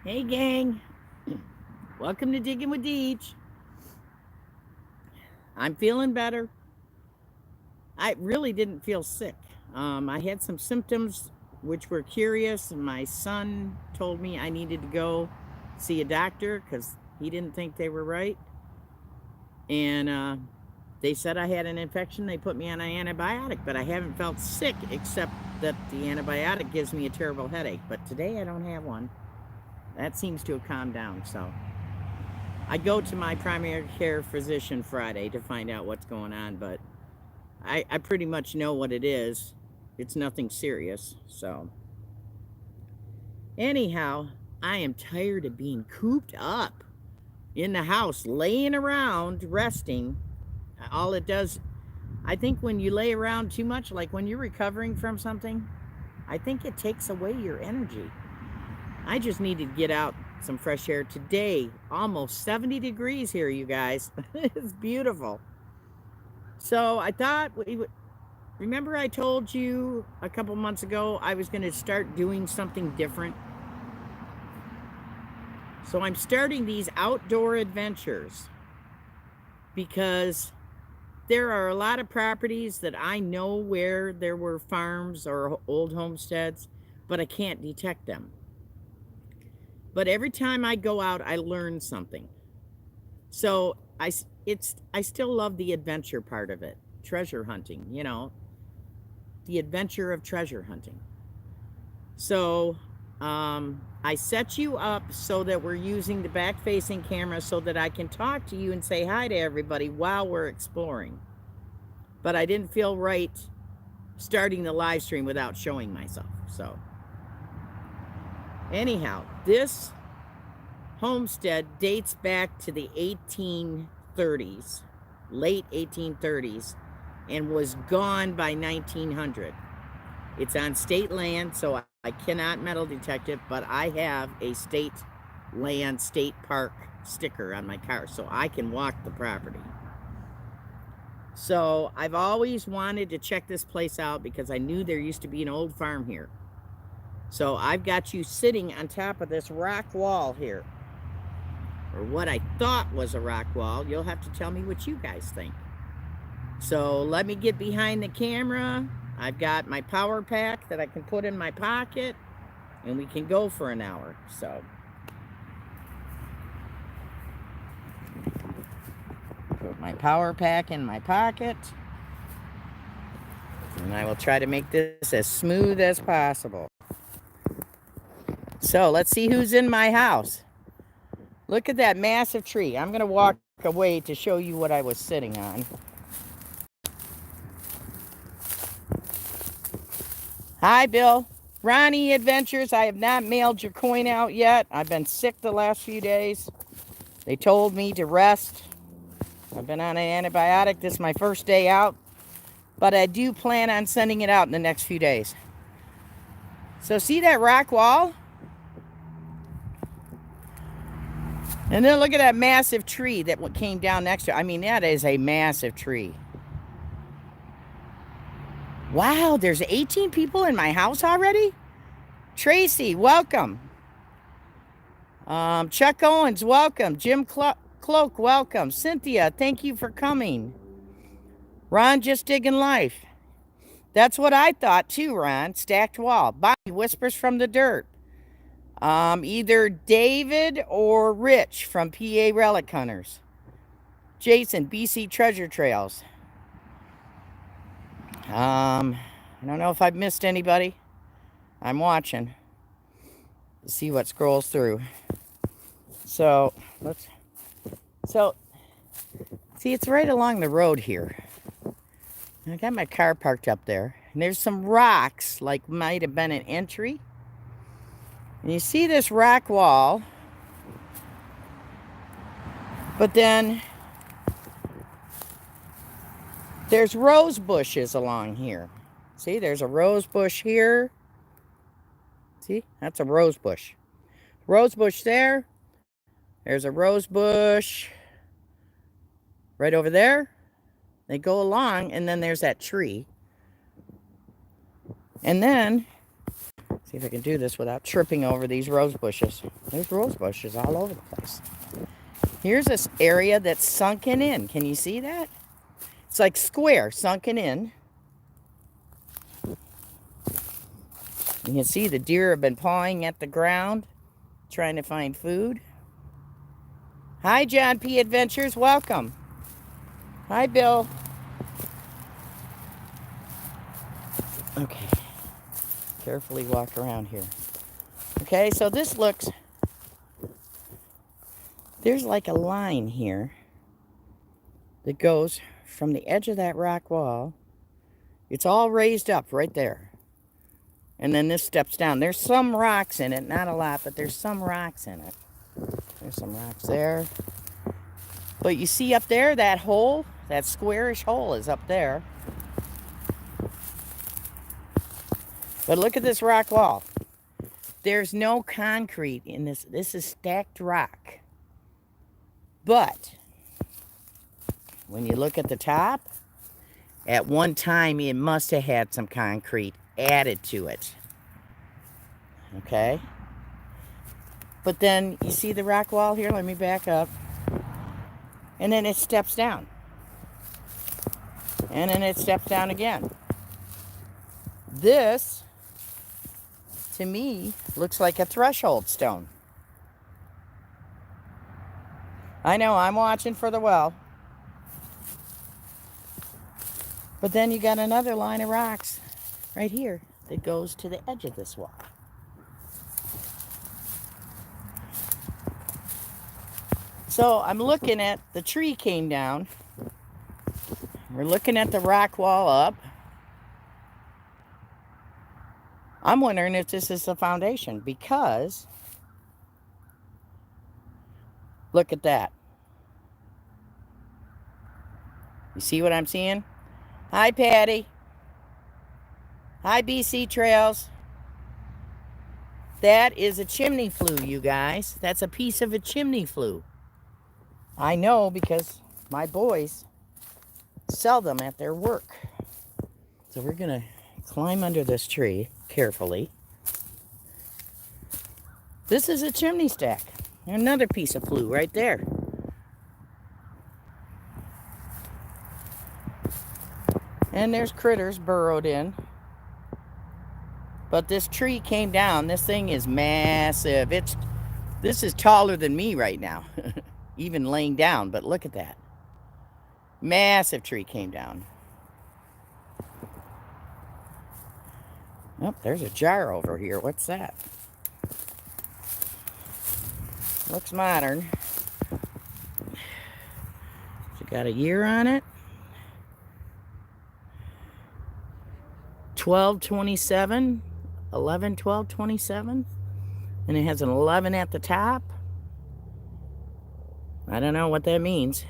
Hey, gang. Welcome to Digging with Deej. I'm feeling better. I really didn't feel sick. I had some symptoms which were curious. My son told me I needed to go see a doctor because he didn't think they were right. And they said I had an infection. They put me on an antibiotic, but I haven't felt sick except that the antibiotic gives me a terrible headache. But today I don't have one. That seems to have calmed down. So I go to my primary care physician Friday to find out what's going on, but I pretty much know what it is. It's nothing serious. So, anyhow, I am tired of being cooped up in the house, laying around, resting. All it does, I think when you lay around too much, like when you're recovering from something, I think it takes away your energy. I just needed to get out some fresh air today. Almost 70 degrees here, you guys. It's beautiful. So I thought we would. Remember, I told you a couple months ago I was going to start doing something different? So I'm starting these outdoor adventures because there are a lot of properties that I know where there were farms or old homesteads, but I can't detect them. But every time I go out, I learn something. So I still love the adventure part of it, treasure hunting, the adventure of treasure hunting. So I set you up so that we're using the back-facing camera so that I can talk to you and say hi to everybody while we're exploring. But I didn't feel right starting the live stream without showing myself. So anyhow, this homestead dates back to the 1830s, late 1830s, and was gone by 1900. It's on state land, so I cannot metal detect it, but I have a state land, state park sticker on my car, so I can walk the property. So I've always wanted to check this place out because I knew there used to be an old farm here. So I've got you sitting on top of this rock wall here, or what I thought was a rock wall. You'll have to tell me what you guys think. So let me get behind the camera. I've got my power pack that I can put in my pocket, and we can go for an hour. So put my power pack in my pocket, and I will try to make this as smooth as possible. So let's see who's in my house. Look at that massive tree. I'm going to walk away to show you what I was sitting on. Hi, Bill. Ronnie Adventures. I have not mailed your coin out yet. I've been sick the last few days. They told me to rest. I've been on an antibiotic. This is my first day out. But I do plan on sending it out in the next few days. So see that rock wall? And then look at that massive tree that came down next to it. I mean, that is a massive tree. Wow, there's 18 people in my house already? Tracy, welcome. Chuck Owens, welcome. Jim Cloak, welcome. Cynthia, thank you for coming. Ron, just digging life. That's what I thought too, Ron. Stacked wall. Bonnie, whispers from the dirt. Either David or Rich from PA Relic Hunters. Jason, BC Treasure Trails. I don't know if I've missed anybody. I'm watching to see what scrolls through. So see, it's right along the road here. I got my car parked up there, and there's some rocks, like might have been an entry. And you see this rock wall, but then there's rose bushes along here. See, there's a rose bush here. See, that's a rose bush. Rose bush there. There's a rose bush right over there. They go along, and then there's that tree. And then, See if I can do this without tripping over these rose bushes. There's rose bushes all over the place. Here's this area that's sunken in. Can you see that? It's like square, sunken in. You can see the deer have been pawing at the ground, trying to find food. Hi, John P. Adventures. Welcome. Hi, Bill. Okay. Carefully walk around here. Okay, so this looks... There's like a line here that goes from the edge of that rock wall. It's all raised up right there. And then this steps down. There's some rocks in it. Not a lot, but there's some rocks in it. There's some rocks there. But you see up there, that hole, that squarish hole is up there. But look at this rock wall. There's no concrete in this. This is stacked rock. But when you look at the top, at one time it must have had some concrete added to it. Okay? But then you see the rock wall here? Let me back up. And then it steps down. And then it steps down again. This, to me, looks like a threshold stone. I know, I'm watching for the well. But then you got another line of rocks right here that goes to the edge of this wall. So I'm looking at the tree came down. We're looking at the rock wall up. I'm wondering if this is the foundation because look at that. You see what I'm seeing? Hi, Patty. Hi, BC Trails. That is a chimney flue, you guys. That's a piece of a chimney flue. I know because my boys sell them at their work. So we're going to climb under this tree carefully. This is a chimney stack. Another piece of flue right there. And there's critters burrowed in. But this tree came down. This thing is massive. This is taller than me right now. Even laying down, but look at that. Massive tree came down. Oh, there's a jar over here. What's that? Looks modern. It's got a year on it. 12/27, 11/12/27, and it has an 11 at the top. I don't know what that means.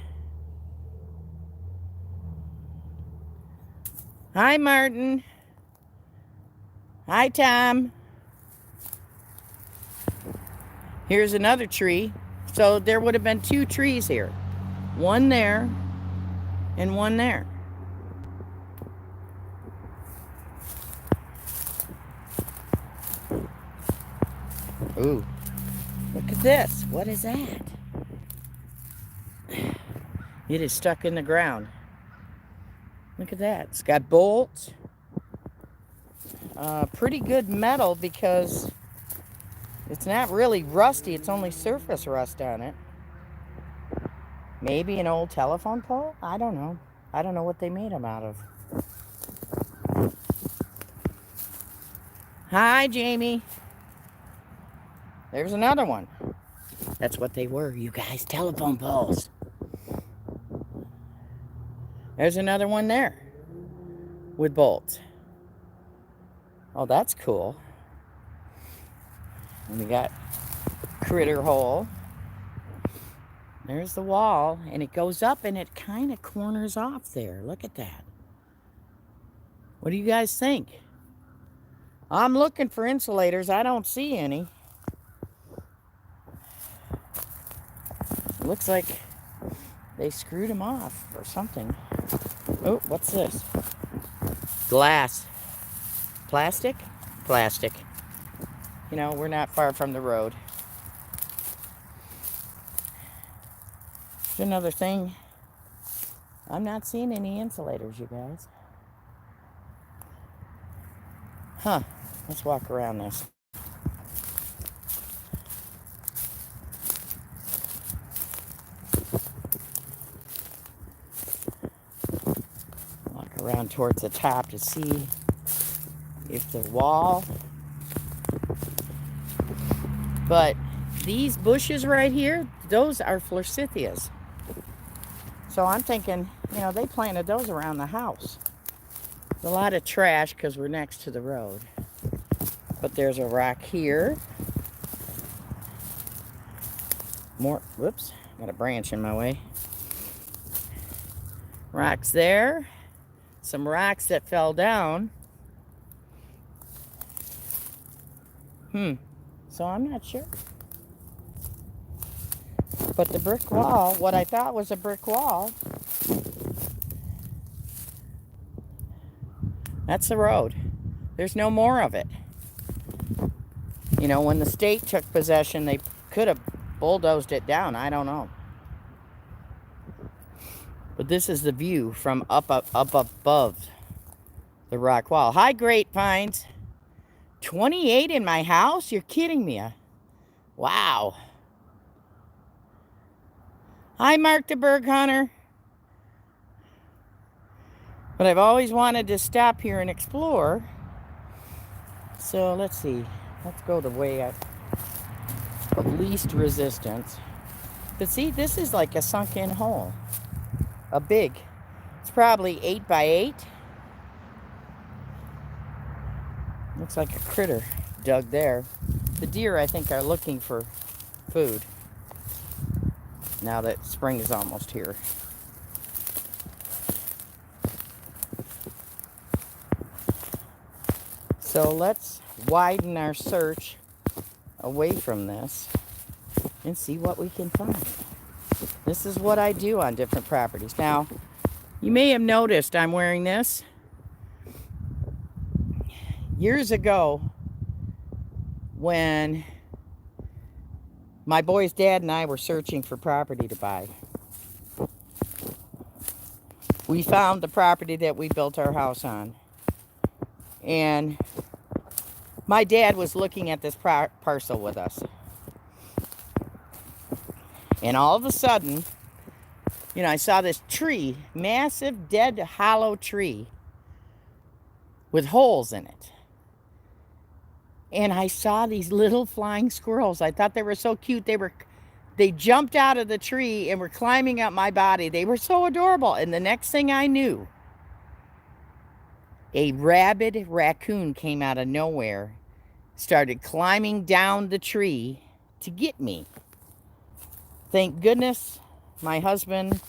Hi, Martin. Hi, Tom. Here's another tree. So there would have been two trees here. One there and one there. Ooh, look at this. What is that? It is stuck in the ground. Look at that. It's got bolts. Pretty good metal because it's not really rusty. It's only surface rust on it. Maybe an old telephone pole? I don't know. I don't know what they made them out of. Hi, Jamie. There's another one. That's what they were, you guys. Telephone poles. There's another one there with bolts. Oh, that's cool. And we got critter hole. There's the wall, and it goes up and it kind of corners off there. Look at that. What do you guys think? I'm looking for insulators. I don't see any. Looks like they screwed them off or something. Oh, what's this? Glass. Plastic? Plastic. You know, we're not far from the road. There's another thing. I'm not seeing any insulators, you guys. Huh. Let's walk around this. Walk around towards the top to see if the wall. But these bushes right here, those are forsythias. So I'm thinking, you know, they planted those around the house. There's a lot of trash because we're next to the road. But there's a rock here. More, whoops, got a branch in my way. Rocks there. Some rocks that fell down. So I'm not sure. But the brick wall, what I thought was a brick wall, that's the road. There's no more of it. You know, when the state took possession, they could have bulldozed it down. I don't know. But this is the view from up above the rock wall. Hi, grapevines. 28 in my house? You're kidding me. Wow. Hi, Mark the Berg Hunter. But I've always wanted to stop here and explore. So let's see. Let's go the way of least resistance. But see, this is like a sunken hole. A big. It's probably 8 by 8. Looks like a critter dug there. The deer, I think, are looking for food now that spring is almost here. So let's widen our search away from this and see what we can find. This is what I do on different properties. Now, you may have noticed I'm wearing this. Years ago, when my boy's dad and I were searching for property to buy, we found the property that we built our house on. And my dad was looking at this parcel with us. And all of a sudden, you know, I saw this tree, massive, dead, hollow tree with holes in it. And I saw these little flying squirrels. I thought they were so cute. They jumped out of the tree and were climbing up my body. They were so adorable. And the next thing I knew, a rabid raccoon came out of nowhere, started climbing down the tree to get me. Thank goodness my husband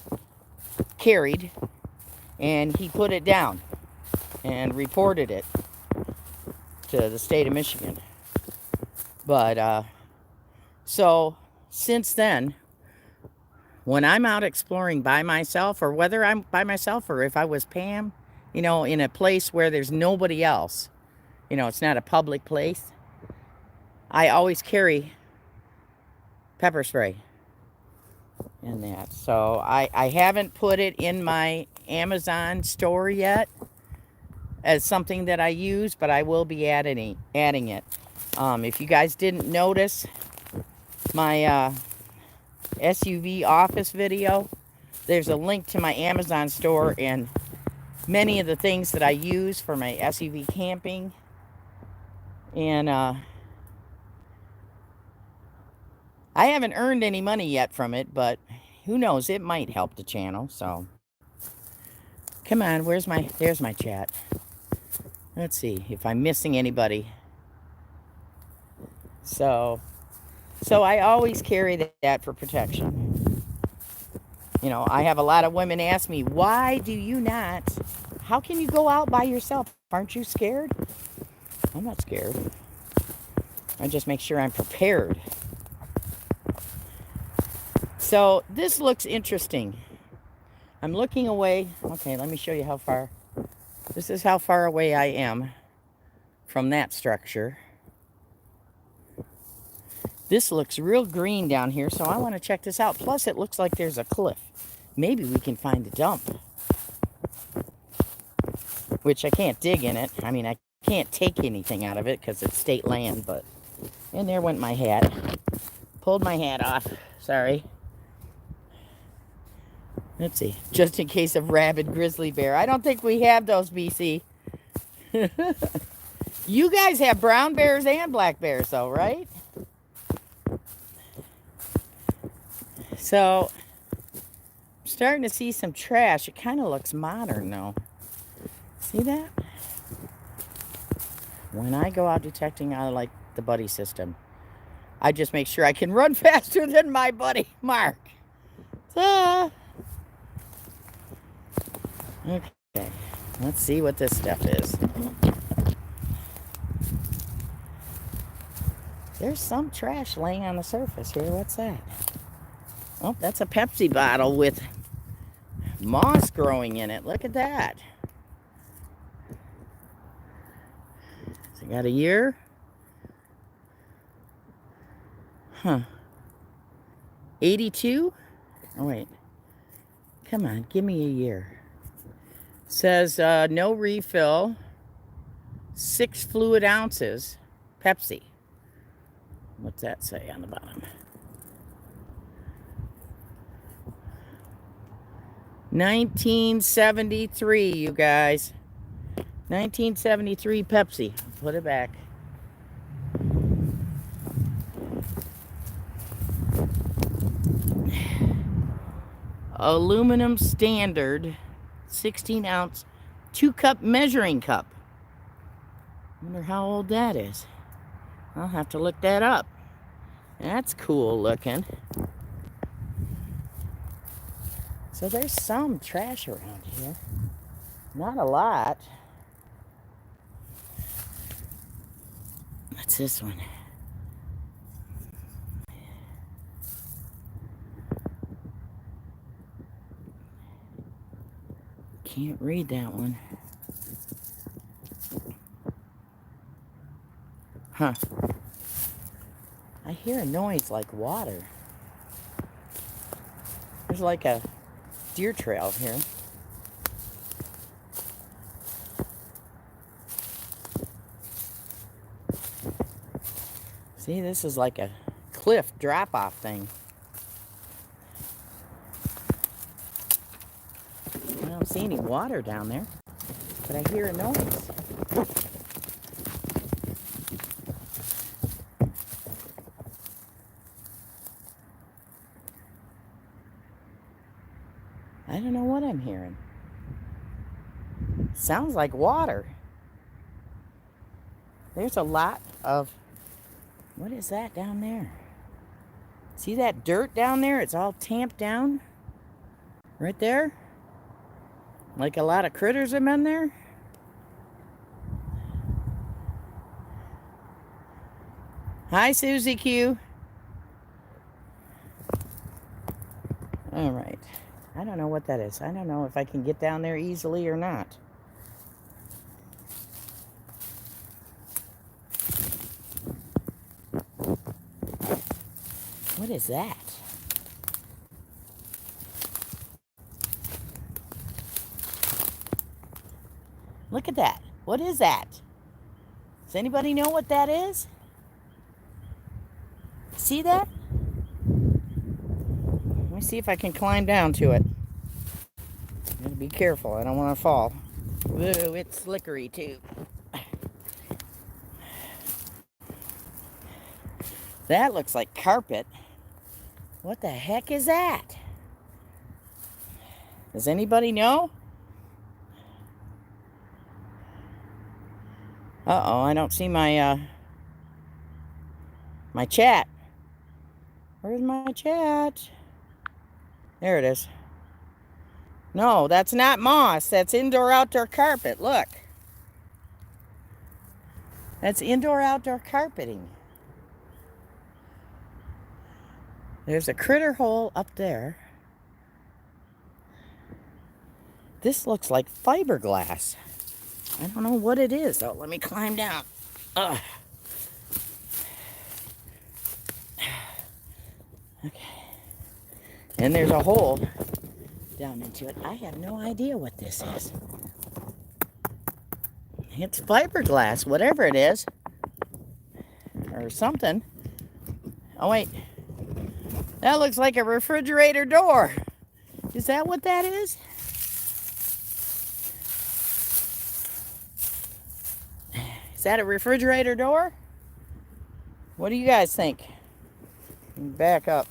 carried, and he put it down and reported it to the state of Michigan. But so since then, when I'm out exploring by myself, or whether I'm by myself or if I was Pam, you know, in a place where there's nobody else, you know, it's not a public place, I always carry pepper spray in that. So I haven't put it in my Amazon store yet as something that I use, but I will be adding it. If you guys didn't notice my SUV office video, there's a link to my Amazon store and many of the things that I use for my SUV camping. And I haven't earned any money yet from it, but who knows, it might help the channel. So come on, there's my chat. Let's see if I'm missing anybody. So I always carry that for protection. You know, I have a lot of women ask me, why do you not, how can you go out by yourself? Aren't you scared? I'm not scared. I just make sure I'm prepared. So this looks interesting. I'm looking away. Okay, let me show you how far. This is how far away I am from that structure. This looks real green down here, so I want to check this out. Plus, it looks like there's a cliff. Maybe we can find a dump. Which I can't dig in it. I mean, I can't take anything out of it because it's state land, but... And there went my hat. Pulled my hat off. Sorry. Let's see. Just in case of rabid grizzly bear. I don't think we have those, BC. You guys have brown bears and black bears, though, right? So, I'm starting to see some trash. It kind of looks modern, though. See that? When I go out detecting, I like the buddy system. I just make sure I can run faster than my buddy, Mark. So, okay, let's see what this stuff is. There's some trash laying on the surface here. What's that? Oh, that's a Pepsi bottle with moss growing in it. Look at that. So got a year. Huh. 82? Oh, wait. Come on, give me a year. Says no refill. 6 fluid ounces. Pepsi. What's that say on the bottom? 1973, you guys. 1973 Pepsi. Put it back. Aluminum standard 16-ounce 2-cup measuring cup. Wonder how old that is. I'll have to look that up. That's cool looking. So there's some trash around here. Not a lot. What's this one? Can't read that one. Huh. I hear a noise like water. There's like a deer trail here. See, this is like a cliff drop-off thing. I don't see any water down there, but I hear a noise. I don't know what I'm hearing. Sounds like water. There's a lot of... What is that down there? See that dirt down there? It's all tamped down. Right there. Like a lot of critters have been there. Hi, Susie Q. All right. I don't know what that is. I don't know if I can get down there easily or not. What is that? Look at that. What is that? Does anybody know what that is? See that? Let me see if I can climb down to it. Gotta be careful. I don't want to fall. Whoa, it's slickery too. That looks like carpet. What the heck is that? Does anybody know? Uh-oh, I don't see my my chat. Where's my chat? There it is. No, that's not moss. That's indoor-outdoor carpet. Look. That's indoor-outdoor carpeting. There's a critter hole up there. This looks like fiberglass. I don't know what it is, though. Let me climb down. Ugh. Okay. And there's a hole down into it. I have no idea what this is. It's fiberglass, whatever it is. Or something. Oh, wait. That looks like a refrigerator door. Is that what that is? Is that a refrigerator door? What do you guys think? Back up.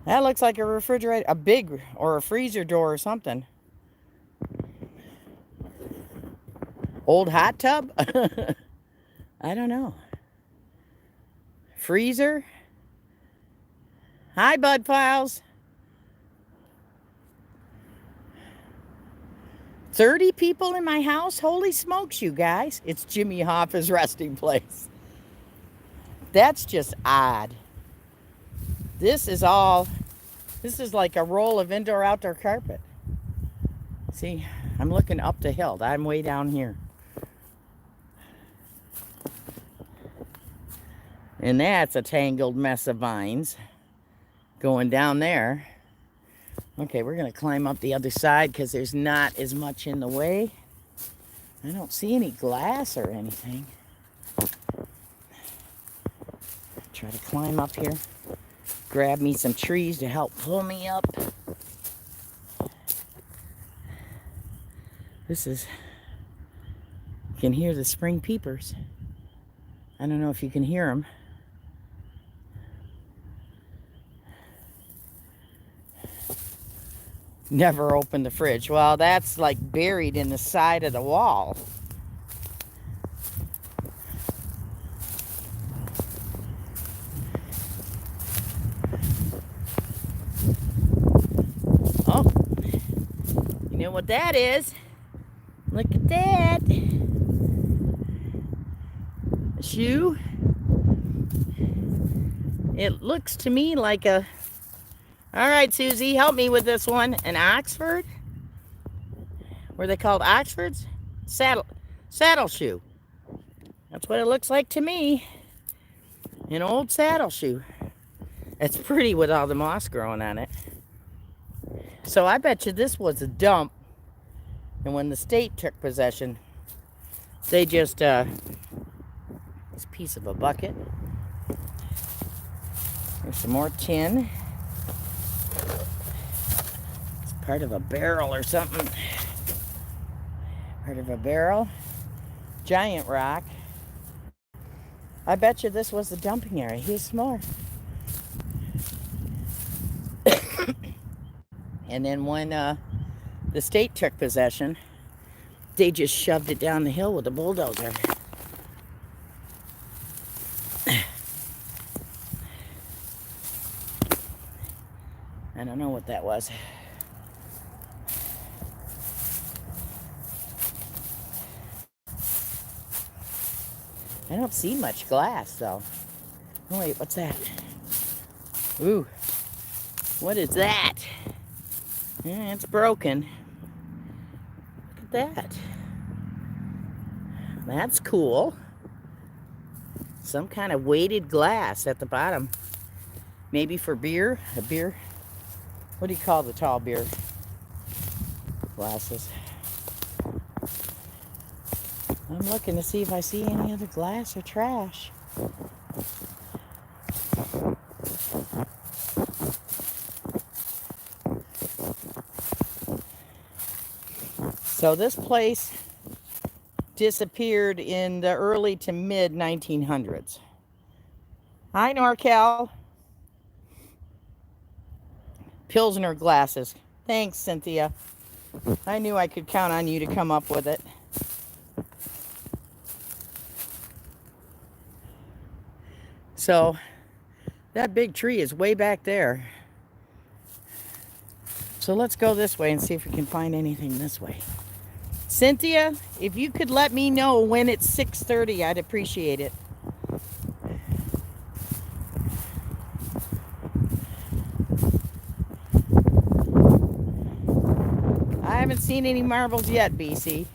That looks like a refrigerator, a big, or a freezer door or something. Old hot tub? I don't know. Freezer? Hi, Bud Files. 30 people in my house? Holy smokes, you guys. It's Jimmy Hoffa's resting place. That's just odd. This is like a roll of indoor-outdoor carpet. See, I'm looking up the hill. I'm way down here. And that's a tangled mess of vines going down there. Okay, we're going to climb up the other side because there's not as much in the way. I don't see any glass or anything. Try to climb up here. Grab me some trees to help pull me up. This is... You can hear the spring peepers. I don't know if you can hear them. Never opened the fridge. Well, that's like buried in the side of the wall. Oh, you know what that is? Look at that. A shoe. It looks to me like a... All right, Susie, help me with this one. An Oxford? Were they called Oxfords? Saddle shoe. That's what it looks like to me. An old saddle shoe. It's pretty with all the moss growing on it. So I bet you this was a dump. And when the state took possession, they just, this piece of a bucket. There's some more tin. Part of a barrel or something. Part of a barrel. Giant rock. I bet you this was the dumping area. Here's some more. And then when the state took possession, they just shoved it down the hill with a bulldozer. I don't know what that was. I don't see much glass, though. Oh, wait, what's that? Ooh, what is that? Yeah, it's broken. Look at that. That's cool. Some kind of weighted glass at the bottom. Maybe for beer? A beer? What do you call the tall beer glasses? I'm looking to see if I see any other glass or trash. So this place disappeared in the early to mid 1900s. Hi, NorCal. Pilsner glasses. Thanks, Cynthia. I knew I could count on you to come up with it. So that big tree is way back there. So let's go this way and see if we can find anything this way. Cynthia, if you could let me know when it's 6:30, I'd appreciate it. I haven't seen any marbles yet, BC.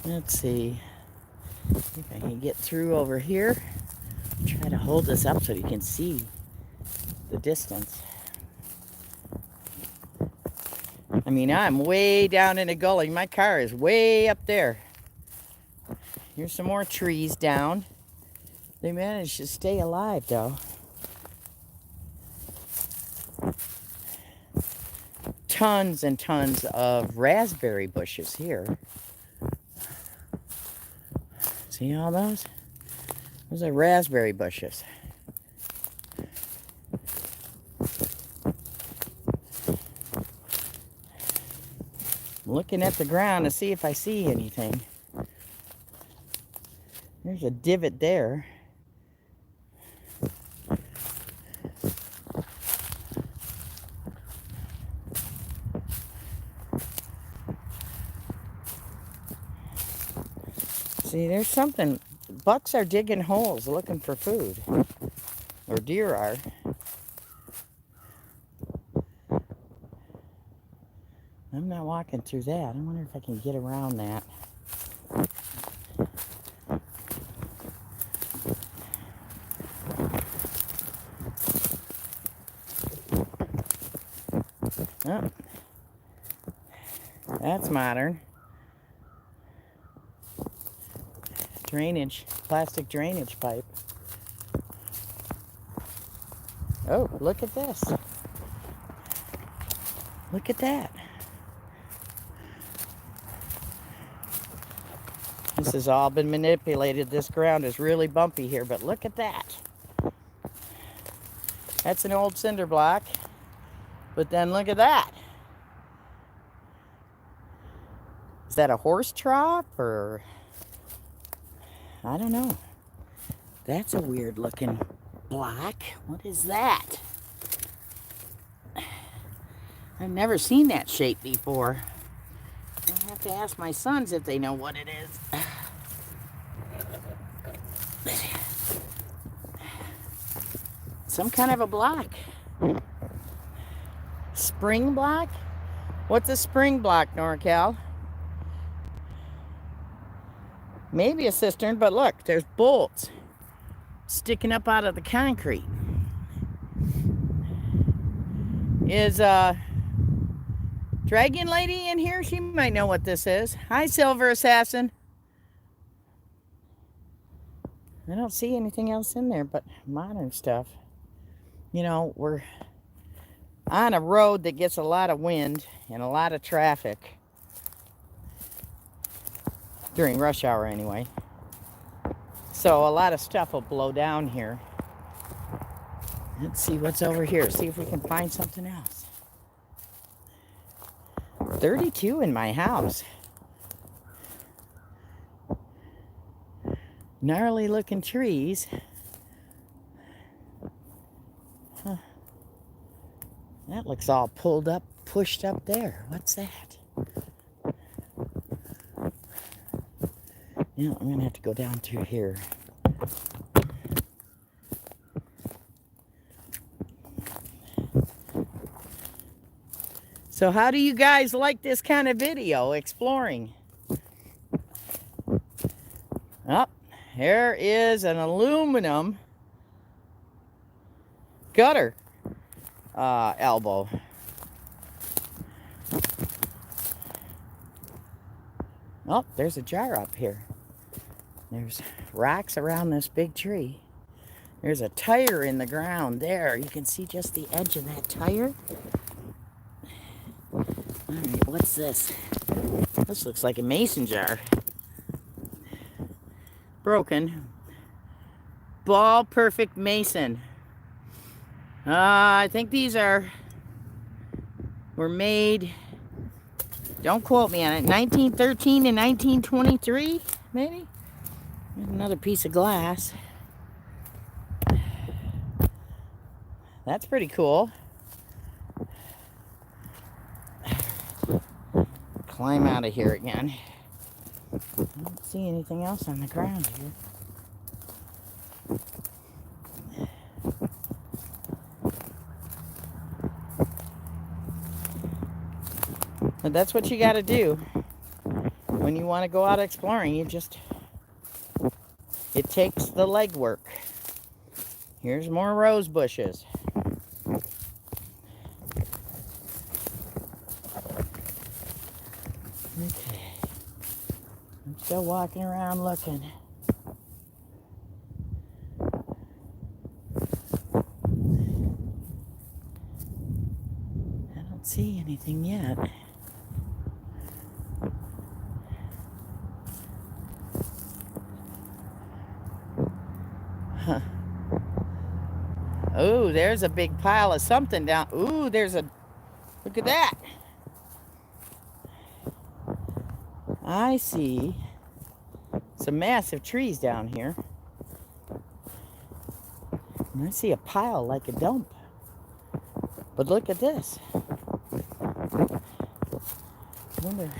Let's see if I can get through over here. Try to hold this up so you can see the distance. I mean, I'm way down in the gully. My car is way up there. Here's some more trees down. They managed to stay alive, though. Tons and tons of raspberry bushes here. See all those? Those are raspberry bushes. I'm looking at the ground to see if I see anything. There's a divot there. See, there's something. Bucks are digging holes looking for food. Or deer are. I'm not walking through that. I wonder if I can get around that. Oh, that's modern. Drainage, plastic drainage pipe. Oh, look at this. Look at that. This has all been manipulated. This ground is really bumpy here, but look at that. That's an old cinder block. But then look at that. Is that a horse trough or... I don't know. That's a weird looking block. What is that? I've never seen that shape before. I'll have to ask my sons if they know what it is. Some kind of a block. Spring block? What's a spring block, NorCal? Maybe a cistern, but look, there's bolts sticking up out of the concrete. Is Dragon Lady in here? She might know what this is. Hi, Silver Assassin. I don't see anything else in there but modern stuff. You know, we're on a road that gets a lot of wind and a lot of traffic. During rush hour anyway. So a lot of stuff will blow down here. Let's see what's over here. See if we can find something else. 32 in my house. Gnarly looking trees. Huh. That looks all pulled up, pushed up there. What's that? Yeah, I'm gonna have to go down through here. So how do you guys like this kind of video, exploring? Oh, here is an aluminum gutter elbow. Oh, there's a jar up here. There's rocks around this big tree. There's a tire in the ground there. You can see just the edge of that tire. All right, what's this? This looks like a mason jar. Broken. Ball perfect mason. I think these were made, don't quote me on it, 1913 and 1923, maybe? There's another piece of glass. That's pretty cool. Climb out of here again. I don't see anything else on the ground here. But that's what you got to do. when you want to go out exploring, it takes the legwork. Here's more rose bushes. Okay. I'm still walking around looking. I don't see anything yet. Huh. Oh, there's a big pile of something down. Ooh, look at that. I see some massive trees down here. And I see a pile like a dump. But look at this. I wonder.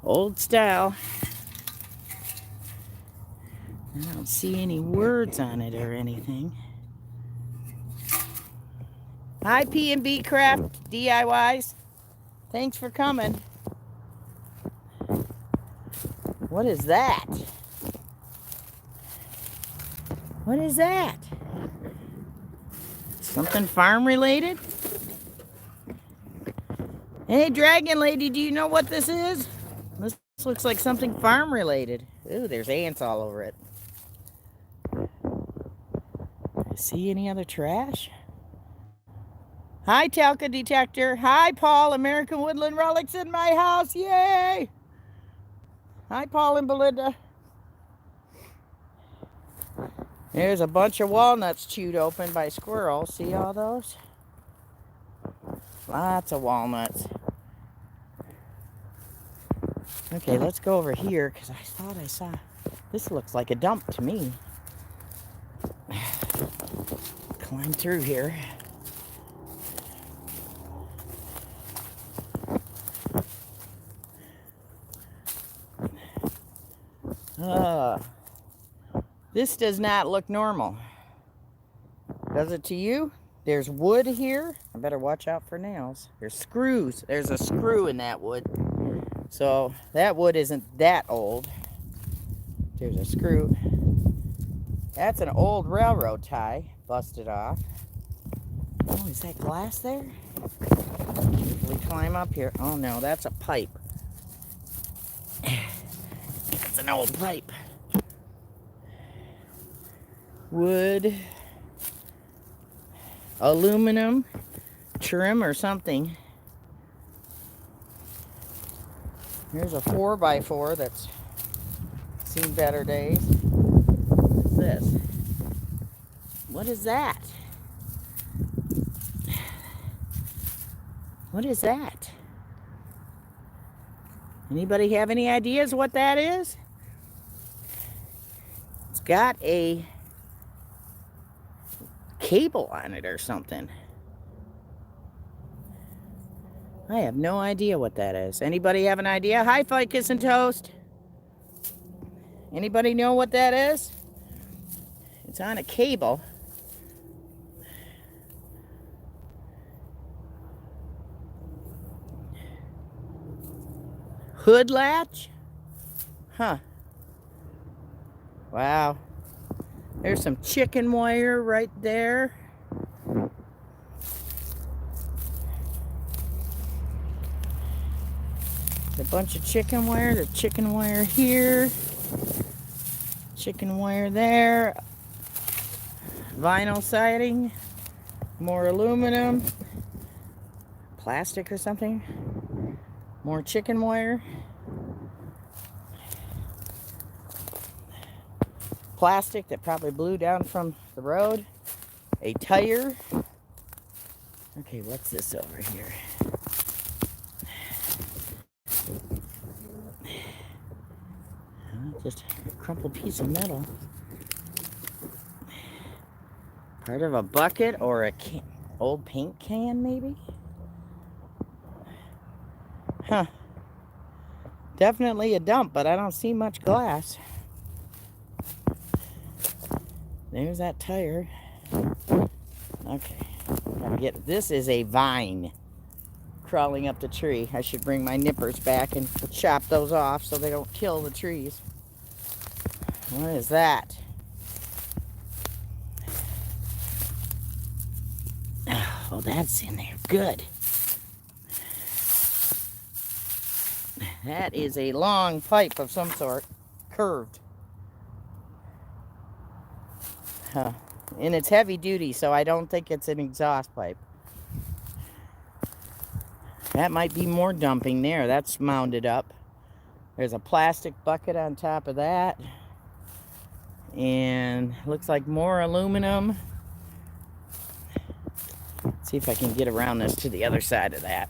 Old style. I don't see any words on it or anything. Hi, P&B Craft DIYs. Thanks for coming. What is that? What is that? Something farm related? Hey, Dragon Lady, do you know what this is? This looks like something farm related. Ooh, there's ants all over it. See any other trash? Hi, Talca Detector. Hi, Paul. American Woodland Relics in my house. Yay! Hi, Paul and Belinda. There's a bunch of walnuts chewed open by squirrels. See all those? Lots of walnuts. Okay, let's go over here because I thought I saw... This looks like a dump to me. Climb through here. This does not look normal. Does it to you? There's wood here. I better watch out for nails. There's screws. There's a screw in that wood. So that wood isn't that old. There's a screw. That's an old railroad tie. Busted off. Oh, is that glass there? We climb up here. Oh no, that's a pipe. It's an old pipe. Wood, aluminum, trim or something. Here's a 4x4 that's seen better days. What's this? What is that? What is that? Anybody have any ideas what that is? It's got a cable on it or something. I have no idea what that is. Anybody have an idea? Hi, Ficus and Toast. Anybody know what that is? It's on a cable. Hood latch? Huh. Wow. There's some chicken wire right there. A bunch of chicken wire. There's chicken wire here. Chicken wire there. Vinyl siding. More aluminum. Plastic or something. More chicken wire. Plastic that probably blew down from the road. A tire. Okay, what's this over here? Just a crumpled piece of metal. Part of a bucket or a old paint can, maybe? Huh. Definitely a dump, but I don't see much glass. There's that tire. Okay. This is a vine crawling up the tree. I should bring my nippers back and chop those off so they don't kill the trees. What is that? Oh, that's in there. Good. That is a long pipe of some sort. Curved. And it's heavy duty, so I don't think it's an exhaust pipe. That might be more dumping there. That's mounded up. There's a plastic bucket on top of that. And looks like more aluminum. Let's see if I can get around this to the other side of that.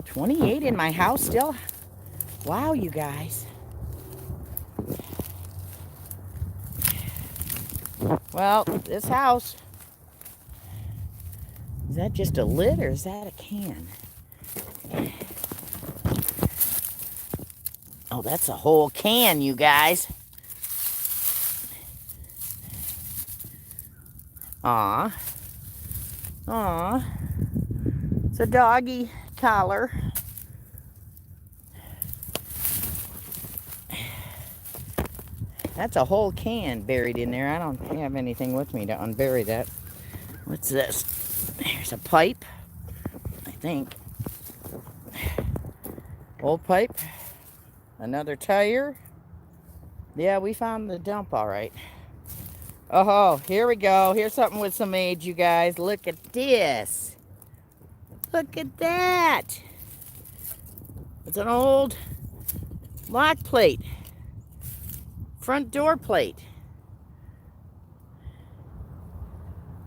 28 in my house still? Wow, you guys. Well, this house, is that just a lid or is that a can? Oh, that's a whole can, you guys. Aw. Aw. It's a doggy collar. That's a whole can buried in there. I don't have anything with me to unbury that. What's this? There's a pipe, I think. Old pipe. Another tire. Yeah, we found the dump all right. Oh, here we go. Here's something with some age, you guys. Look at this. Look at that. It's an old lock plate. Front door plate.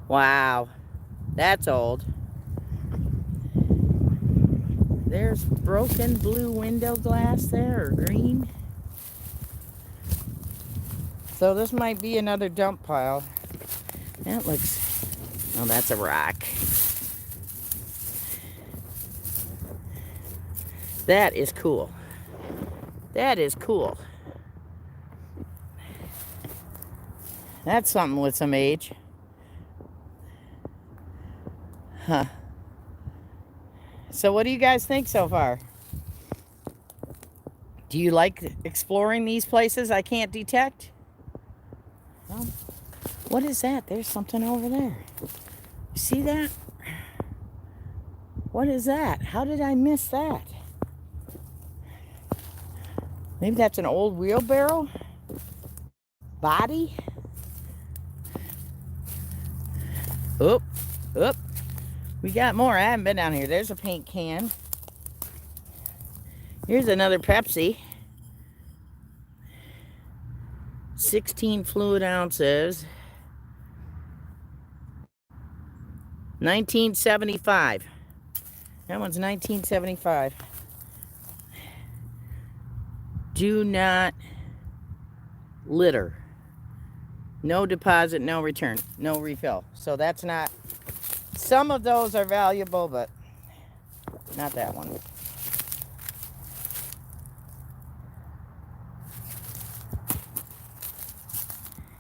Wow. That's old. There's broken blue window glass there, or green. So this might be another dump pile. That looks... Oh, that's a rock. That is cool. That is cool. That's something with some age. Huh. So what do you guys think so far? Do you like exploring these places I can't detect? Well, what is that? There's something over there. You see that? What is that? How did I miss that? Maybe that's an old wheelbarrow? Body? Oop, oop. We got more. I haven't been down here. There's a paint can. Here's another Pepsi. 16 fluid ounces. 1975. That one's 1975. Do not litter. No deposit, no return, no refill. So that's not... Some of those are valuable, but not that one.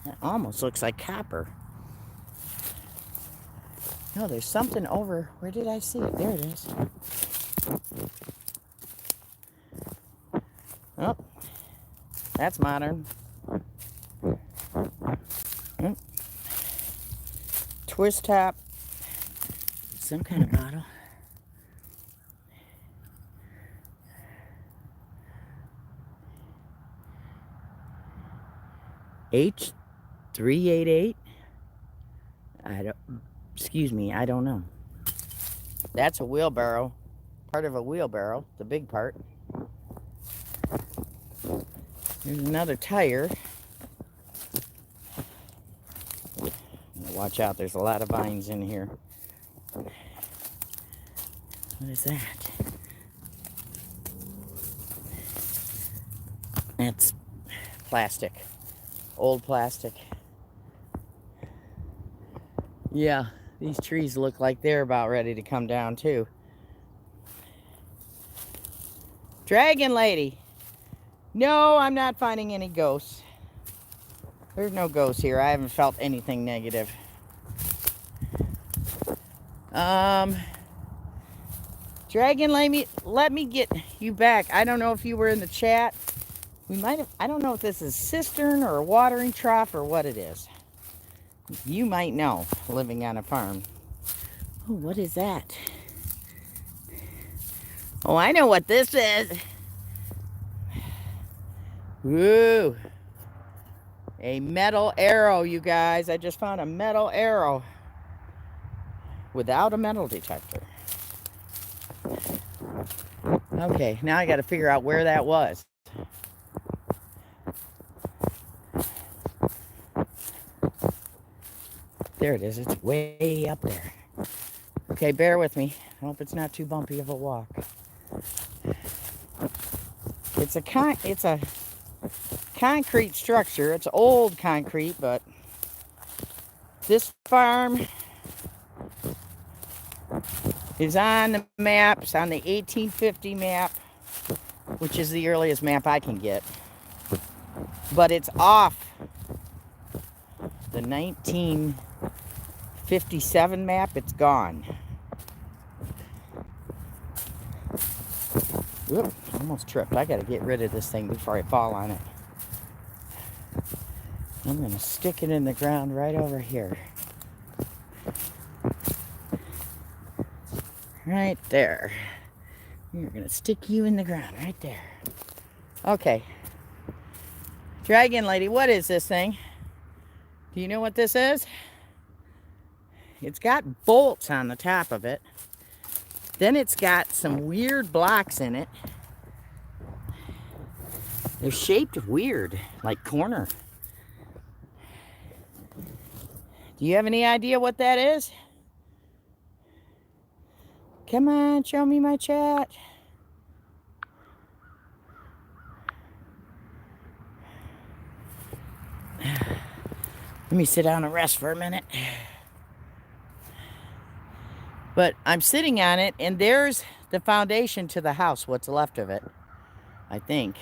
That almost looks like copper. No, there's something over. Where did I see it? There it is. Oh, that's modern. Twist top. Some kind of bottle. H388. Excuse me, I don't know. That's a wheelbarrow. Part of a wheelbarrow, the big part. There's another tire. Watch out, there's a lot of vines in here. What is that? That's plastic. Old plastic. Yeah, these trees look like they're about ready to come down too. Dragon lady. No, I'm not finding any ghosts. There's no ghosts here. I haven't felt anything negative. Dragon, let me get you back. I don't know if you were in the chat. We might have, I don't know if this is cistern or a watering trough or what it is. You might know, living on a farm. Oh, what is that? Oh, I know what this is. Woo. A metal arrow, you guys. I just found a metal arrow without a metal detector. Okay, now I got to figure out where that was. There it is. It's way up there. Okay, bear with me. I hope it's not too bumpy of a walk. It's a concrete structure. It's old concrete, but this farm is on the maps, on the 1850 map, which is the earliest map I can get. But it's off the 1957 map. It's gone. Whoop, almost tripped. I got to get rid of this thing before I fall on it. I'm going to stick it in the ground right over here. Right there. We're going to stick you in the ground right there. Okay. Dragon lady, what is this thing? Do you know what this is? It's got bolts on the top of it. Then it's got some weird blocks in it. They're shaped weird, like corner. Do you have any idea what that is? Come on, show me my chat. Let me sit down and rest for a minute. But I'm sitting on it, and there's the foundation to the house, what's left of it, I think.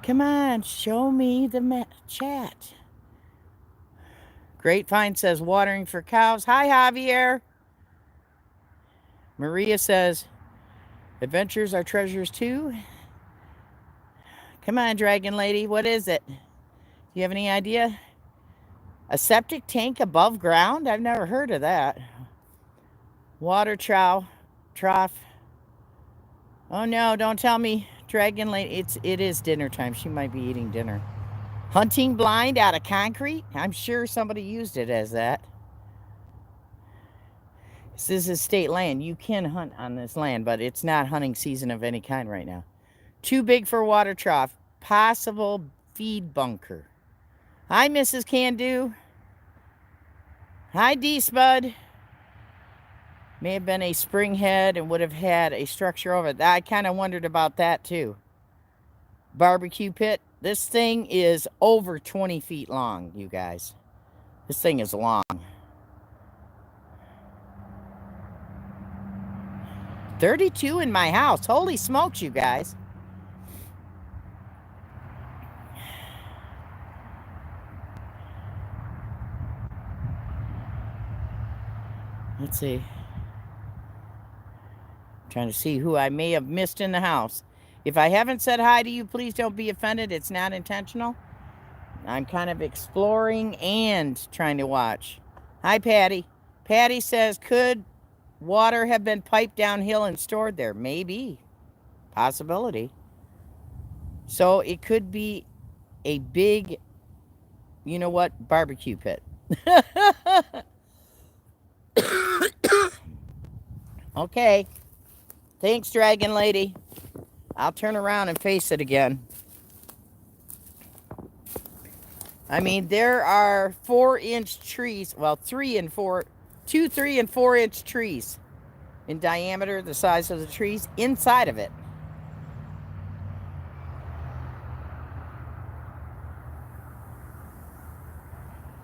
Come on, show me the chat. Grapevine says watering for cows. Hi, Javier. Maria says adventures are treasures too. Come on, Dragon Lady, what is it? Do you have any idea? A septic tank above ground? I've never heard of that. Water trough. Oh no, don't tell me, Dragon Lady. It is dinner time. She might be eating dinner. Hunting blind out of concrete? I'm sure somebody used it as that. This is state land. You can hunt on this land, but it's not hunting season of any kind right now. Too big for water trough. Possible feed bunker. Hi, Mrs. Can Do. Hi, D-Spud. May have been a spring head and would have had a structure over it. I kind of wondered about that too. Barbecue pit. This thing is over 20 feet long, you guys. This thing is long. 32 in my house. Holy smokes, you guys. Let's see. Trying to see who I may have missed in the house. If I haven't said hi to you, please don't be offended. It's not intentional. I'm kind of exploring and trying to watch. Hi, Patty. Patty says, could water have been piped downhill and stored there? Maybe. Possibility. So it could be a big, you know what, barbecue pit. Okay. Thanks, Dragon Lady. I'll turn around and face it again. I mean, there are 4-inch trees. Well, 3 and 4 inch trees in diameter, the size of the trees inside of it.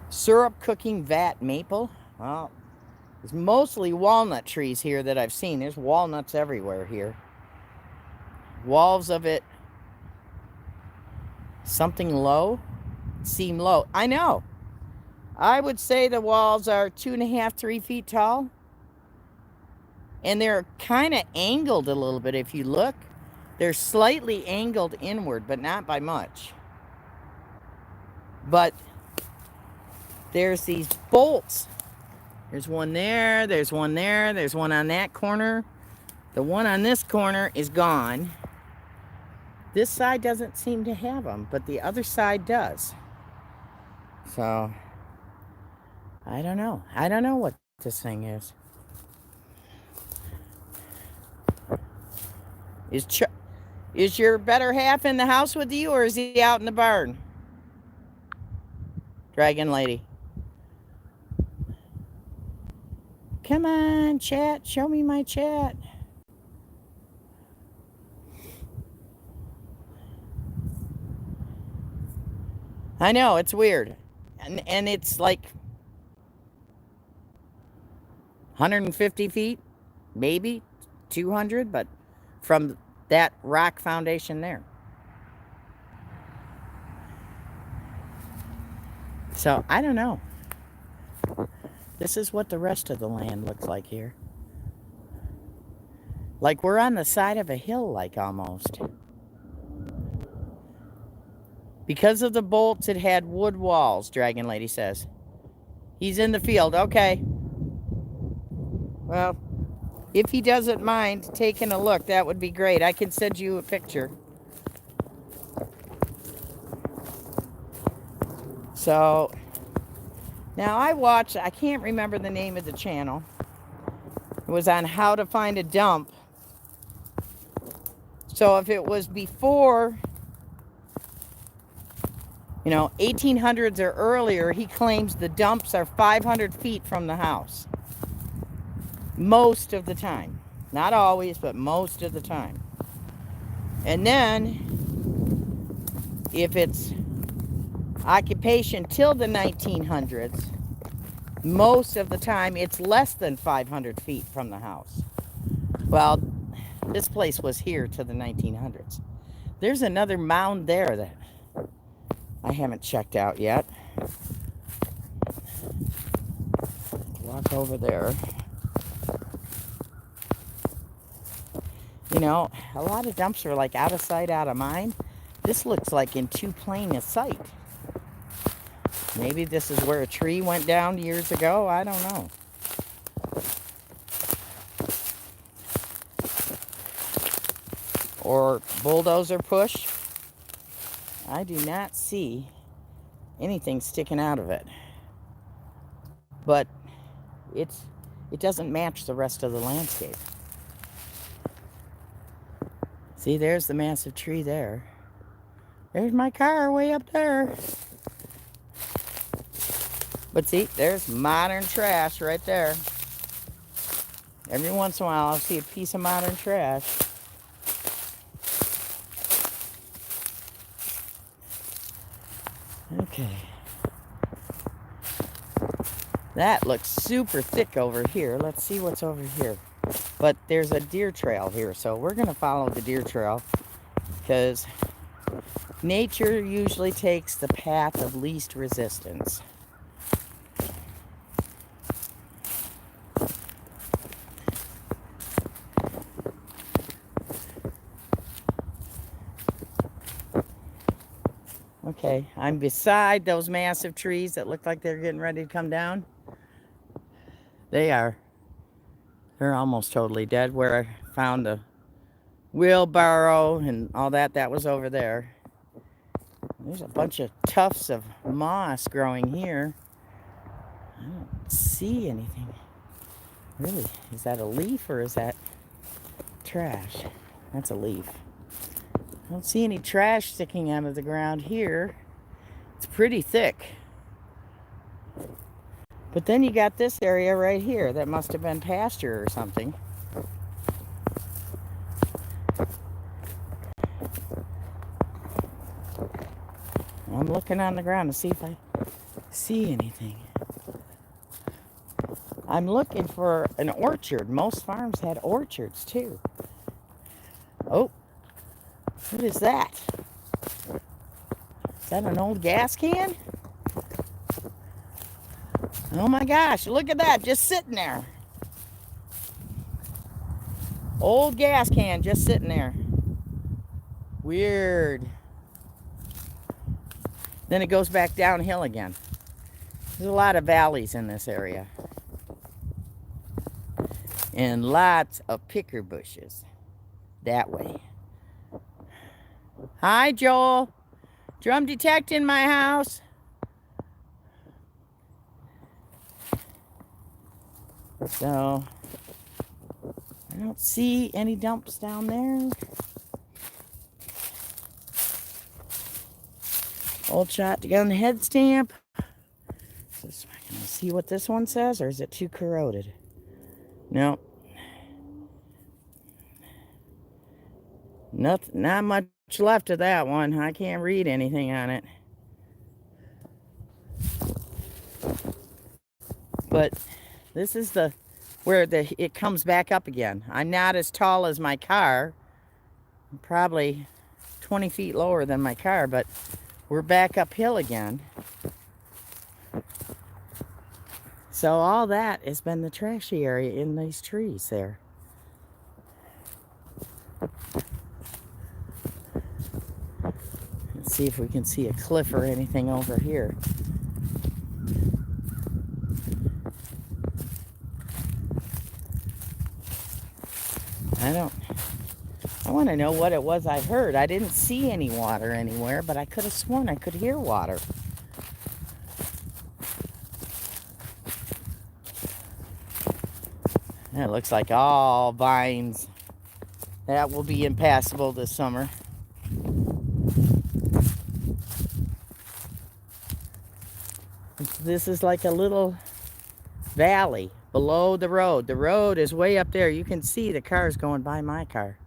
Syrup cooking vat maple. Well, there's mostly walnut trees here that I've seen. There's walnuts everywhere here. Walls of it, something low, seem low. I know. I would say the walls are 2.5, 3 feet tall. And they're kind of angled a little bit. If you look, they're slightly angled inward, but not by much. But there's these bolts. There's one there, there's one there, there's one on that corner. The one on this corner is gone. This side doesn't seem to have them, but the other side does. So, I don't know. I don't know what this thing is. Is your better half in the house with you, or is he out in the barn? Dragon lady. Come on, chat. Show me my chat. I know, it's weird. And it's like 150 feet, maybe 200, but from that rock foundation there. So, I don't know. This is what the rest of the land looks like here. Like we're on the side of a hill, like almost. Because of the bolts, it had wood walls, Dragon Lady says. He's in the field, okay. Well, if he doesn't mind taking a look, that would be great. I can send you a picture. So, now I can't remember the name of the channel. It was on how to find a dump. So if it was before, 1800s or earlier, he claims the dumps are 500 feet from the house. Most of the time. Not always, but most of the time. And then, if it's occupation till the 1900s, most of the time it's less than 500 feet from the house. Well, this place was here to the 1900s. There's another mound there that I haven't checked out yet. Walk over there. A lot of dumps are like out of sight, out of mind. This looks like in too plain a sight. Maybe this is where a tree went down years ago. I don't know. Or bulldozer push. I do not see anything sticking out of it. But it doesn't match the rest of the landscape. See, there's the massive tree there. There's my car way up there. But see, there's modern trash right there. Every once in a while, I'll see a piece of modern trash. Okay. That looks super thick over here. Let's see what's over here. But there's a deer trail here, so we're going to follow the deer trail because nature usually takes the path of least resistance. Okay, I'm beside those massive trees that look like they're getting ready to come down. They are. They're almost totally dead. Where I found a wheelbarrow and all that was over there. There's a bunch of tufts of moss growing here. I don't see anything. Really, is that a leaf or is that trash? That's a leaf. I don't see any trash sticking out of the ground here. It's pretty thick. But then you got this area right here that must have been pasture or something. I'm looking on the ground to see if I see anything. I'm looking for an orchard. Most farms had orchards too. Oh, what is that? Is that an old gas can? Oh my gosh, look at that, just sitting there. Old gas can just sitting there. Weird. Then it goes back downhill again. There's a lot of valleys in this area. And lots of picker bushes that way. Hi, Joel. Drum detect in my house. So, I don't see any dumps down there. Old shot to get on the head stamp. So, am I going to see what this one says, or is it too corroded? No. Not much left of that one. I can't read anything on it. But this is where it comes back up again. I'm not as tall as my car. I'm probably 20 feet lower than my car, but we're back uphill again. So all that has been the trashy area in these trees there. Let's see if we can see a cliff or anything over here. I want to know what it was I heard. I didn't see any water anywhere, but I could have sworn I could hear water. That looks like all vines. That will be impassable this summer. This is like a little valley below the road. The road is way up there. You can see the cars going by my car.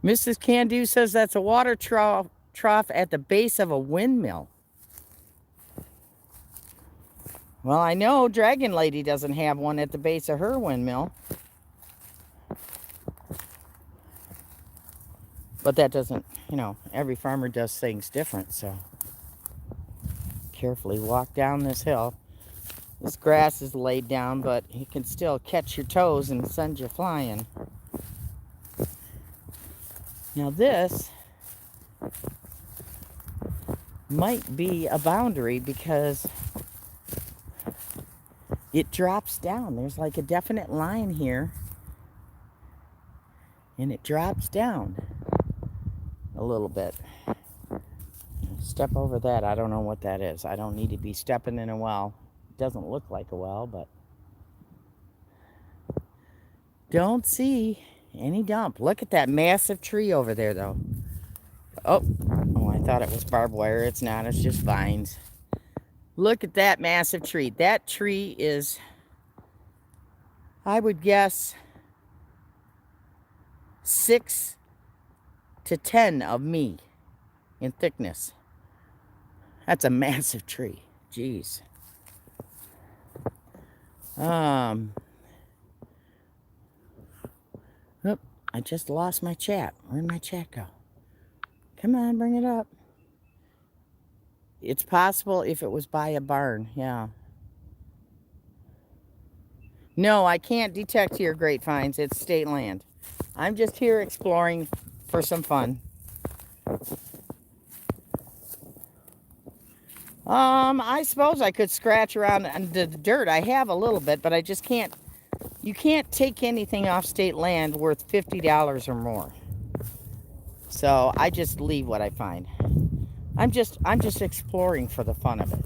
Mrs. Candu says that's a water trough at the base of a windmill. Well, I know Dragon Lady doesn't have one at the base of her windmill. But that doesn't, every farmer does things different, so carefully walk down this hill. This grass is laid down, but it can still catch your toes and send you flying. Now this might be a boundary because it drops down. There's like a definite line here, and it drops down a little bit. Step over that. I don't know what that is. I don't need to be stepping in a well. It doesn't look like a well, but don't see any dump. Look at that massive tree over there, though. Oh, I thought it was barbed wire. It's not. It's just vines. Look at that massive tree. That tree is, I would guess, 6 to 10 of me in thickness. That's a massive tree. Jeez. Oop, I just lost my chat. Where'd my chat go? Come on, bring it up. It's possible if it was by a barn, yeah. No, I can't detect here grapevines. It's state land. I'm just here exploring for some fun. I suppose I could scratch around the dirt. I have a little bit, but I just can't. You can't take anything off state land worth $50 or more. So I just leave what I find. I'm just exploring for the fun of it,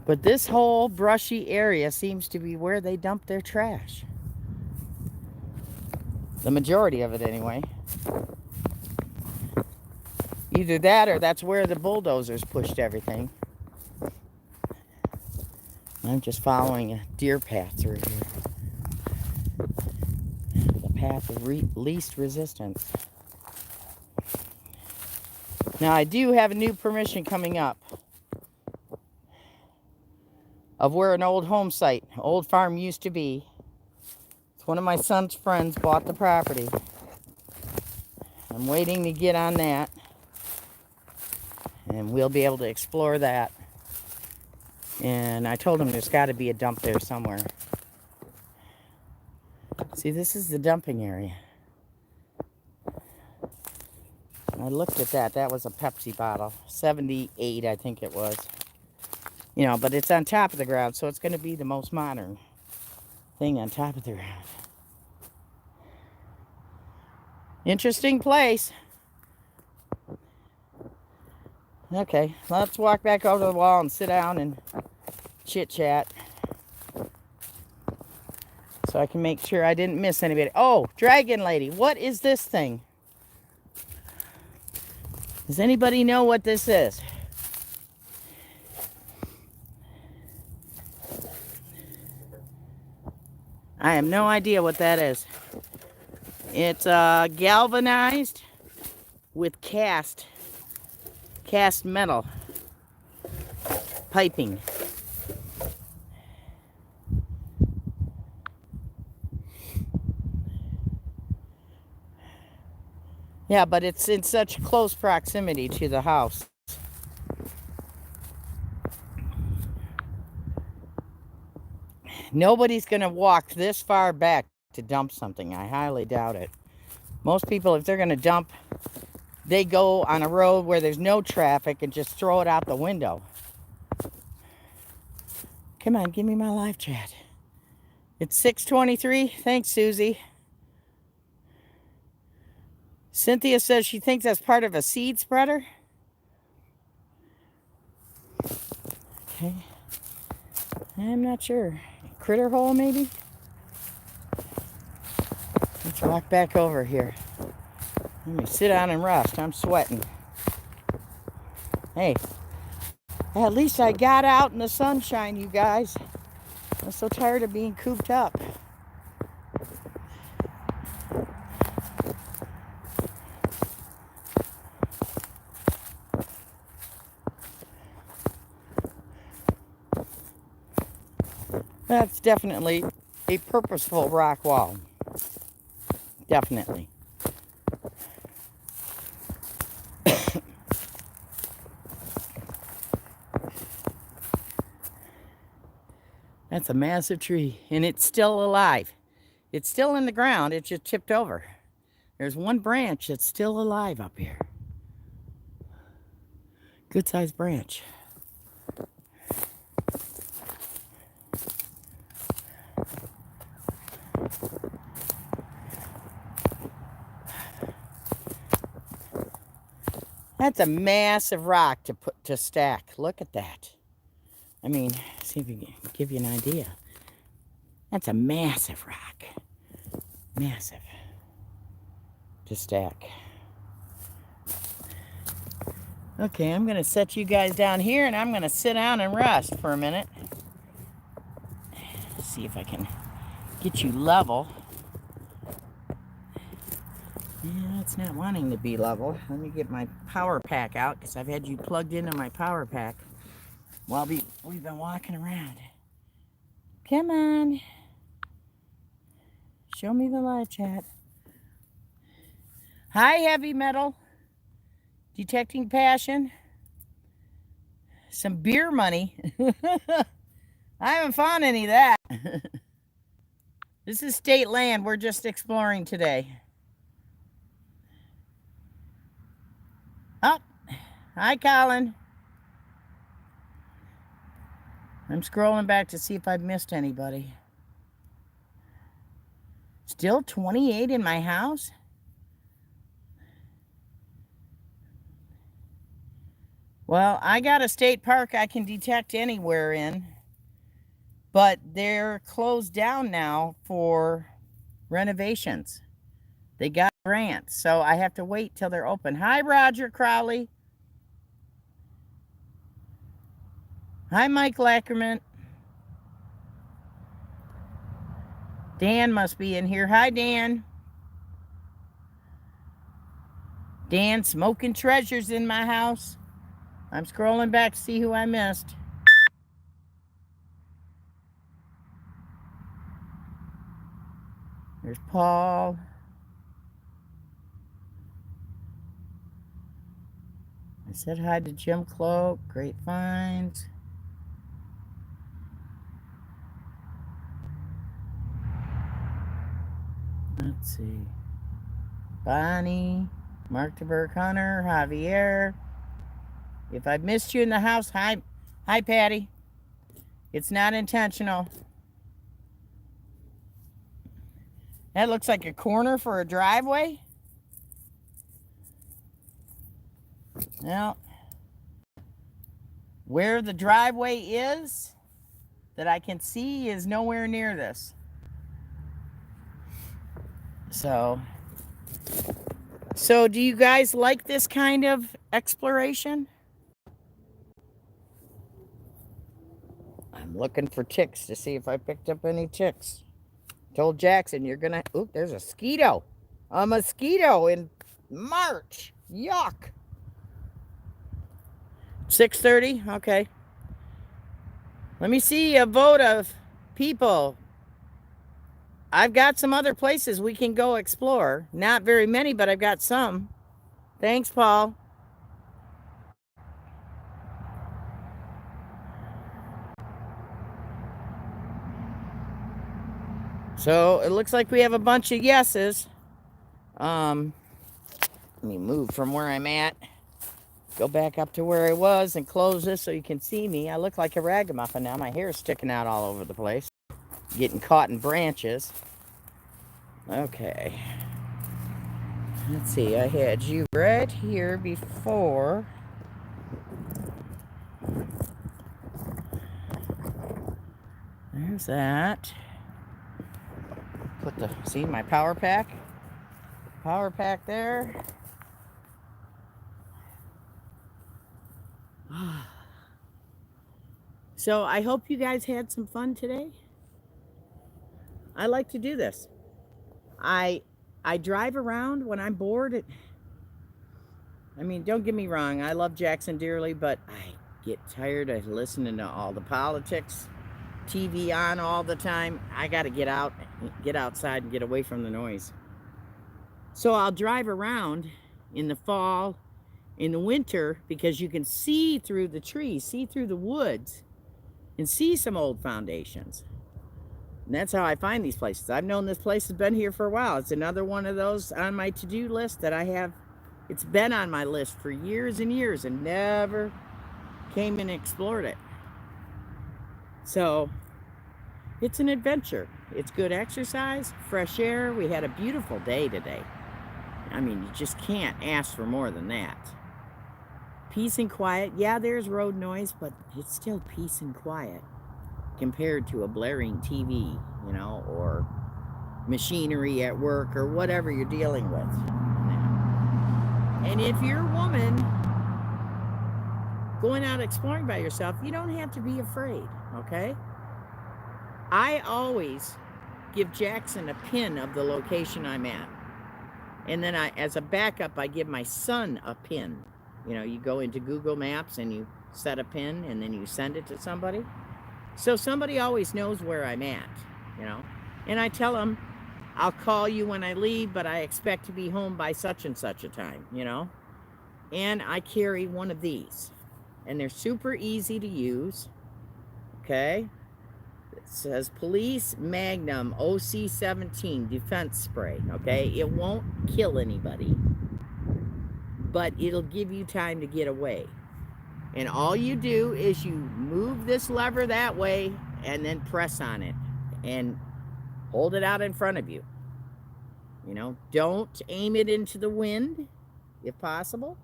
But this whole brushy area seems to be where they dump their trash. The majority of it, anyway. Either that or that's where the bulldozers pushed everything. I'm just following a deer path through here. The path of least resistance. Now I do have a new permission coming up of where an old home site, old farm used to be. It's one of my son's friends bought the property. I'm waiting to get on that. And we'll be able to explore that. And I told him there's got to be a dump there somewhere. See, this is the dumping area. I looked at that. That was a Pepsi bottle. 78, I think it was. You know, but it's on top of the ground, so it's going to be the most modern thing on top of the ground. Interesting place. Okay, let's walk back over to the wall and sit down and chit-chat. So I can make sure I didn't miss anybody. Oh, Dragon Lady, what is this thing? Does anybody know what this is? I have no idea what that is. It's galvanized with cast metal piping. Yeah, but it's in such close proximity to the house. Nobody's going to walk this far back to dump something. I highly doubt it. Most people, if they're going to dump, they go on a road where there's no traffic and just throw it out the window. Come on, give me my live chat. It's 6:23. Thanks, Susie. Cynthia says she thinks that's part of a seed spreader. Okay. I'm not sure. Critter hole, maybe? Let's walk back over here. Let me sit down and rest. I'm sweating. Hey, at least I got out in the sunshine, you guys. I'm so tired of being cooped up. That's definitely a purposeful rock wall. Definitely. That's a massive tree, and it's still alive. It's still in the ground. It just tipped over. There's one branch that's still alive up here. Good sized branch. That's a massive rock to stack. Look at that. I mean, see if we can give you an idea. That's a massive rock. Massive. To stack. Okay, I'm going to set you guys down here, and I'm going to sit down and rest for a minute. See if I can get you level. Yeah, it's not wanting to be level. Let me get my power pack out, because I've had you plugged into my power pack while we've been walking around. Come on. Show me the live chat. Hi, Heavy Metal. Detecting Passion. Some beer money. I haven't found any of that. This is state land. We're just exploring today. Oh, hi, Colin. I'm scrolling back to see if I've missed anybody. Still 28 in my house? Well, I got a state park I can detect anywhere in, but they're closed down now for renovations. They got grants, so I have to wait till they're open. Hi, Roger Crowley. Hi, Mike Lackerman. Dan must be in here. Hi, Dan. Dan smoking treasures in my house. I'm scrolling back to see who I missed. There's Paul. I said hi to Jim Cloak. Great finds. Let's see. Bonnie, Mark DeBerg Hunter, Javier. If I've missed you in the house, hi, Patty. It's not intentional. That looks like a corner for a driveway. Now, where the driveway is that I can see is nowhere near this. So do you guys like this kind of exploration? I'm looking for ticks to see if I picked up any ticks. Told Jackson, you're gonna, oop, there's a mosquito. A mosquito in March. Yuck. 6:30, okay. Let me see a vote of people. I've got some other places we can go explore. Not very many, but I've got some. Thanks, Paul. So it looks like we have a bunch of yeses. Let me move from where I'm at. Go back up to where I was and close this so you can see me. I look like a ragamuffin now. My hair's sticking out all over the place. Getting caught in branches. Okay. Let's see. I had you right here before. There's that. Put the, see my power pack? Power pack there. So I hope you guys had some fun today. I like to do this. I drive around when I'm bored. I mean, don't get me wrong. I love Jackson dearly, but I get tired of listening to all the politics, TV on all the time. I got to get out, get outside and get away from the noise. So I'll drive around in the fall, in the winter, because you can see through the trees, see through the woods, and see some old foundations. And that's how I find these places. I've known this place has been here for a while. It's another one of those on my to-do list that I have. It's been on my list for years and years and never came and explored it. So it's an adventure. It's good exercise, fresh air. We had a beautiful day today. I mean, you just can't ask for more than that. Peace and quiet. Yeah, there's road noise, but it's still peace and quiet compared to a blaring TV, you know, or machinery at work or whatever you're dealing with. And if you're a woman going out exploring by yourself, you don't have to be afraid, okay? I always give Jackson a pin of the location I'm at. And then as a backup, I give my son a pin. You know, you go into Google Maps and you set a pin and then you send it to somebody. So somebody always knows where I'm at, you know. And I tell them, I'll call you when I leave, but I expect to be home by such and such a time, you know. And I carry one of these. And they're super easy to use, okay. It says Police Magnum OC17 Defense Spray, okay. It won't kill anybody, but it'll give you time to get away. And all you do is you move this lever that way and then press on it and hold it out in front of you. You know, don't aim it into the wind if possible.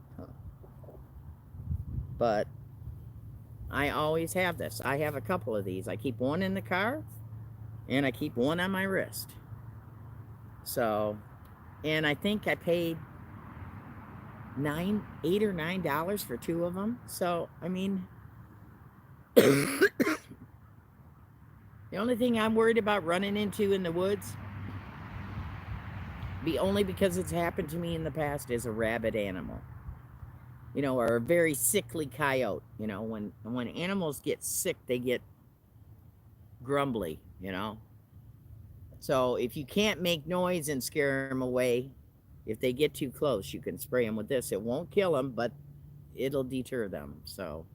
But I always have this. I have a couple of these. I keep one in the car and I keep one on my wrist. So, and I think I paid $8 or $9 for two of them. So, I mean, the only thing I'm worried about running into in the woods, only because it's happened to me in the past, is a rabid animal. You know, or a very sickly coyote. You know, when animals get sick, they get grumbly, you know. So if you can't make noise and scare them away, if they get too close, you can spray them with this. It won't kill them, but it'll deter them. So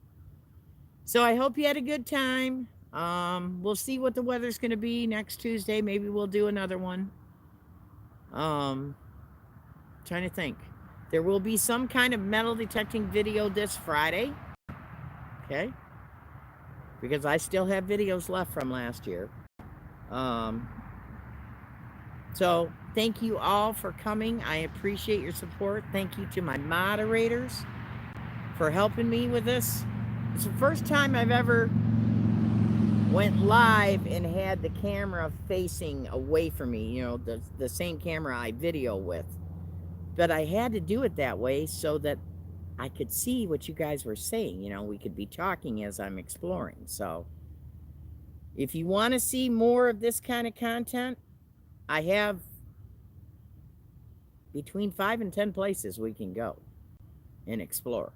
I hope you had a good time. We'll see what the weather's going to be next Tuesday. Maybe we'll do another one. Trying to think. There will be some kind of metal detecting video this Friday. Okay. Because I still have videos left from last year. So thank you all for coming. I appreciate your support. Thank you to my moderators for helping me with this. It's the first time I've ever went live and had the camera facing away from me, you know, the same camera I video with. But I had to do it that way so that I could see what you guys were saying. You know, we could be talking as I'm exploring. So if you want to see more of this kind of content, I have between 5 and 10 places we can go and explore.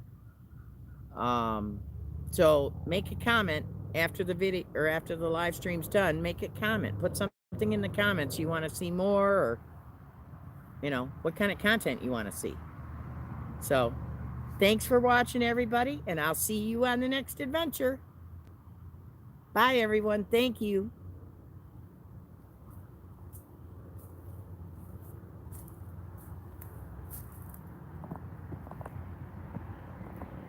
So make a comment after the video or after the live stream's done. Make a comment. Put something in the comments you want to see more, or you know what kind of content you want to see. So thanks for watching, everybody, and I'll see you on the next adventure. Bye, everyone. Thank you.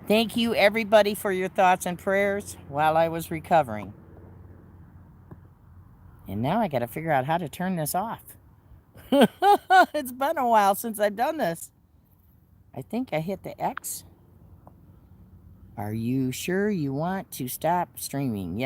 Thank you, everybody, for your thoughts and prayers while I was recovering. And now I got to figure out how to turn this off. It's been a while since I've done this. I think I hit the X. Are you sure you want to stop streaming? Yeah.